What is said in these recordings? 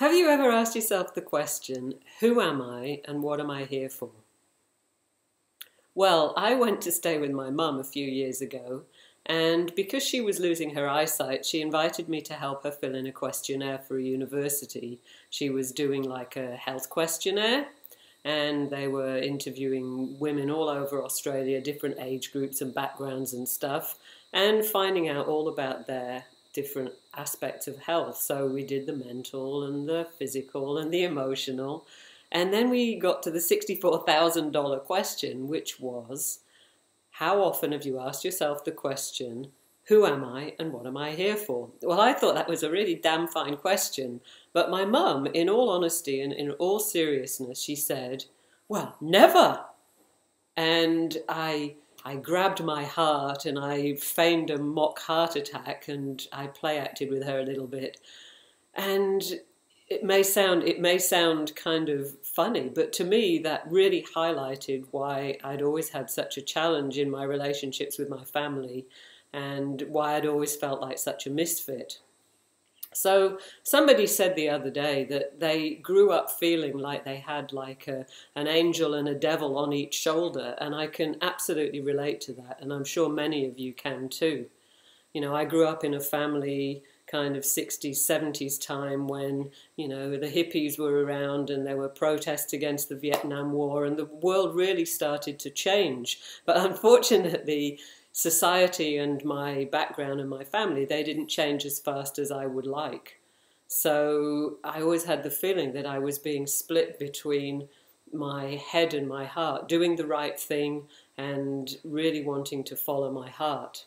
Have you ever asked yourself the question, who am I and what am I here for? Well, I went to stay with my mum a few years ago, and because she was losing her eyesight, she invited me to help her fill in a questionnaire for a university. She was doing like a health questionnaire, and they were interviewing women all over Australia, different age groups and backgrounds and stuff, and finding out all about their different aspects of health. So we did the mental and the physical and the emotional. And then we got to the $64,000 question, which was, how often have you asked yourself the question, who am I and what am I here for? Well, I thought that was a really damn fine question. But my mum, in all honesty and in all seriousness, she said, well, never. And I grabbed my heart and I feigned a mock heart attack and I play acted with her a little bit. And it may sound kind of funny, but to me that really highlighted why I'd always had such a challenge in my relationships with my family and why I'd always felt like such a misfit. So somebody said the other day that they grew up feeling like they had like an angel and a devil on each shoulder, and I can absolutely relate to that, and I'm sure many of you can too. You know, I grew up in a family kind of 60s, 70s time when, you know, the hippies were around and there were protests against the Vietnam War and the world really started to change. But unfortunately, society and my background and my family, they didn't change as fast as I would like. So I always had the feeling that I was being split between my head and my heart, doing the right thing and really wanting to follow my heart.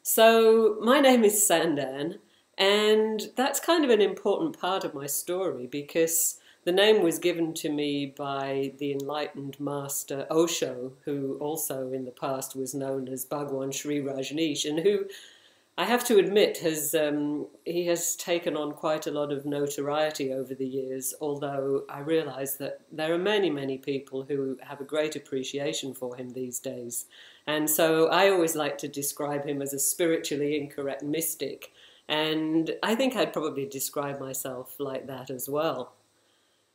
So my name is Sandan, and that's kind of an important part of my story because the name was given to me by the enlightened master Osho, who also in the past was known as Bhagwan Sri Rajneesh, and who I have to admit he has taken on quite a lot of notoriety over the years, although I realise that there are many, many people who have a great appreciation for him these days. And so I always like to describe him as a spiritually incorrect mystic, and I think I'd probably describe myself like that as well.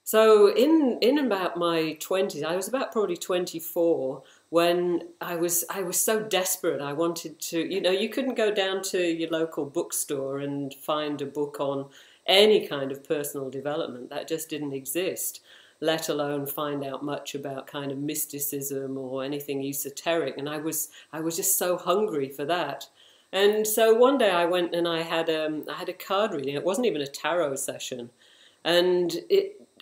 So in about my 20s, I was about probably 24 when I was so desperate. I wanted to, you know, you couldn't go down to your local bookstore and find a book on any kind of personal development. That just didn't exist, let alone find out much about kind of mysticism or anything esoteric. And I was just so hungry for that. And so one day I went and I had a card reading. It wasn't even a tarot session. And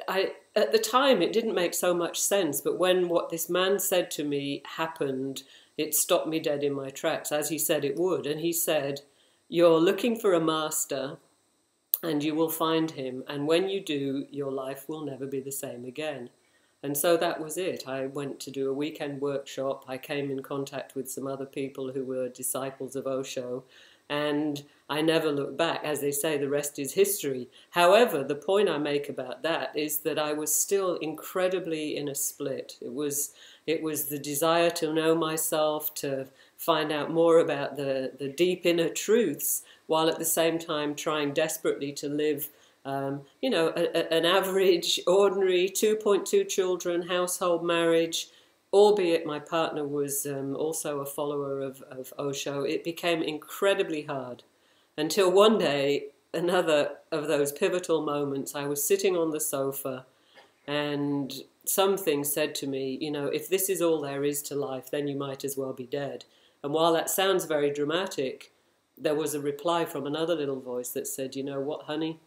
at the time, it didn't make so much sense, but when what this man said to me happened, it stopped me dead in my tracks, as he said it would. And he said, you're looking for a master, and you will find him, and when you do, your life will never be the same again. And so that was it. I went to do a weekend workshop. I came in contact with some other people who were disciples of Osho, and I never looked back. As they say, the rest is history. However, the point I make about that is that I was still incredibly in a split. It was the desire to know myself, to find out more about the deep inner truths, while at the same time trying desperately to live you know, an average, ordinary 2.2 children, household marriage, albeit my partner was also a follower of Osho. It became incredibly hard until one day, another of those pivotal moments, I was sitting on the sofa and something said to me, you know, if this is all there is to life, then you might as well be dead. And while that sounds very dramatic, there was a reply from another little voice that said, you know what, honey,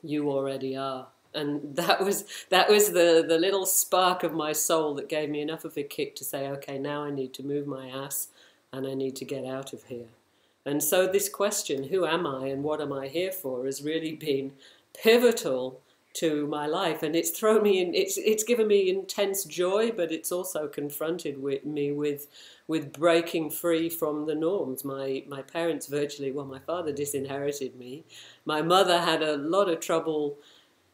you already are. And that was the little spark of my soul that gave me enough of a kick to say, okay, now I need to move my ass and I need to get out of here. And so this question, who am I and what am I here for, has really been pivotal to my life. And it's thrown me in, it's given me intense joy, but it's also confronted me with breaking free from the norms. My parents virtually, well, my father disinherited me. My mother had a lot of trouble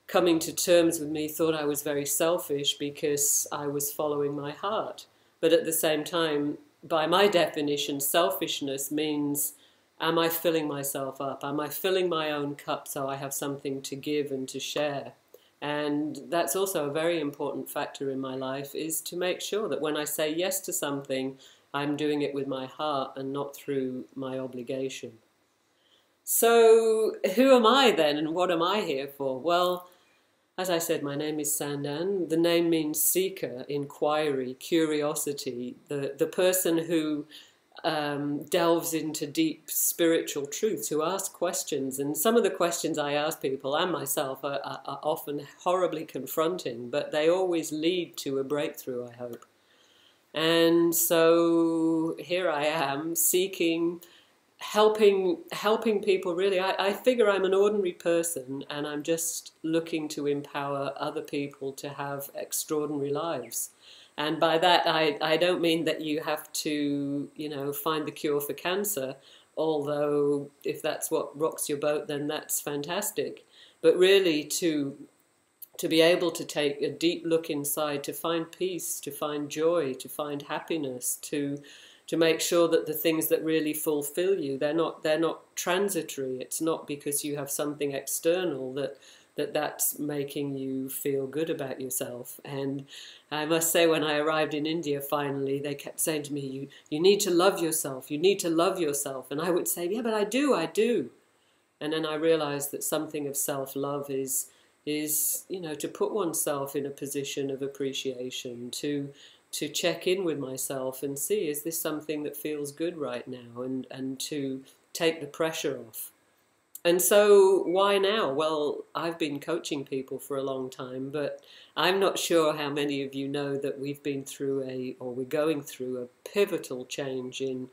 coming to terms with me, thought I was very selfish because I was following my heart. But at the same time, by my definition, selfishness means am I filling myself up? Am I filling my own cup so I have something to give and to share? And that's also a very important factor in my life, is to make sure that when I say yes to something, I'm doing it with my heart and not through my obligation. So who am I then, and what am I here for? Well, as I said, my name is Sandan. The name means seeker, inquiry, curiosity, the person who delves into deep spiritual truths, who asks questions. And some of the questions I ask people and myself are often horribly confronting, but they always lead to a breakthrough, I hope. And so here I am seeking, helping people. Really, I figure I'm an ordinary person, and I'm just looking to empower other people to have extraordinary lives. And by that, I don't mean that you have to, find the cure for cancer, although if that's what rocks your boat, then that's fantastic. But really to be able to take a deep look inside, to find peace, to find joy, to find happiness, to make sure that the things that really fulfill you, they're not transitory. It's not because you have something external that's making you feel good about yourself. And I must say, when I arrived in India finally, they kept saying to me, you need to love yourself, you need to love yourself. And I would say, yeah, but I do. And then I realized that something of self-love is to put oneself in a position of appreciation, to check in with myself and see, is this something that feels good right now, and to take the pressure off. And so why now? Well, I've been coaching people for a long time, but I'm not sure how many of you know that we've been through we're going through a pivotal change in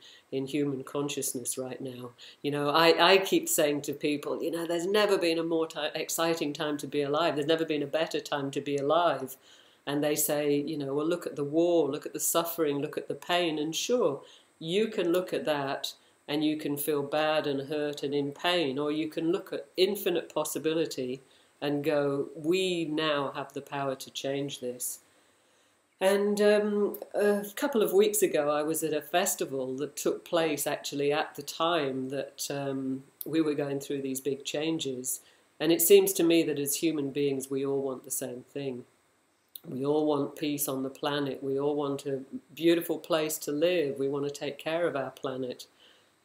human consciousness right now. I keep saying to people, there's never been a more exciting time to be alive. There's never been a better time to be alive. And they say, well, look at the war, look at the suffering, look at the pain. And sure, you can look at that and you can feel bad and hurt and in pain, or you can look at infinite possibility and go, we now have the power to change this. And a couple of weeks ago, I was at a festival that took place actually at the time that we were going through these big changes. And it seems to me that as human beings, we all want the same thing. We all want peace on the planet. We all want a beautiful place to live. We want to take care of our planet.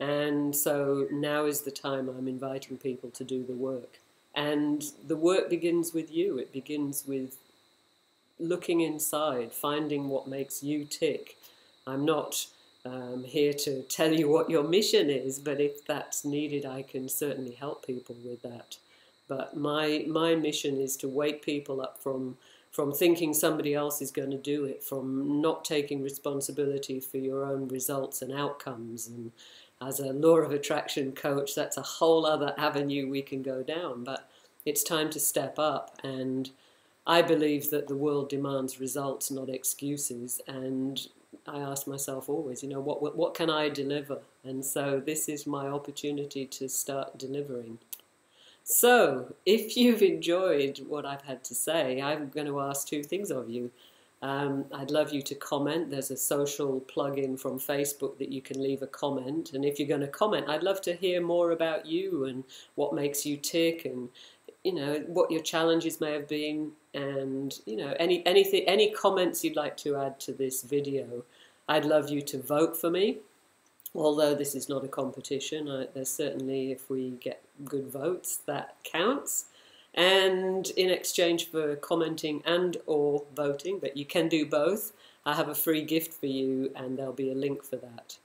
And so now is the time I'm inviting people to do the work. And the work begins with you. It begins with looking inside, finding what makes you tick. I'm not here to tell you what your mission is, but if that's needed, I can certainly help people with that. But my mission is to wake people up from thinking somebody else is going to do it, from not taking responsibility for your own results and outcomes. And as a law of attraction coach, that's a whole other avenue we can go down. But it's time to step up, and I believe that the world demands results, not excuses. And I ask myself always, what can I deliver? And so this is my opportunity to start delivering. So if you've enjoyed what I've had to say, I'm going to ask two things of you. I'd love you to comment. There's a social plug-in from Facebook that you can leave a comment. And if you're going to comment, I'd love to hear more about you and what makes you tick, and what your challenges may have been, and any comments you'd like to add to this video. I'd love you to vote for me. Although this is not a competition, there's certainly, if we get good votes, that counts. And in exchange for commenting and or voting, but you can do both, I have a free gift for you, and there'll be a link for that.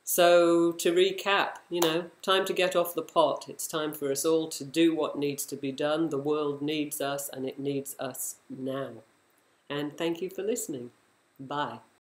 So to recap, time to get off the pot. It's time for us all to do what needs to be done. The world needs us, and it needs us now. And thank you for listening. Bye.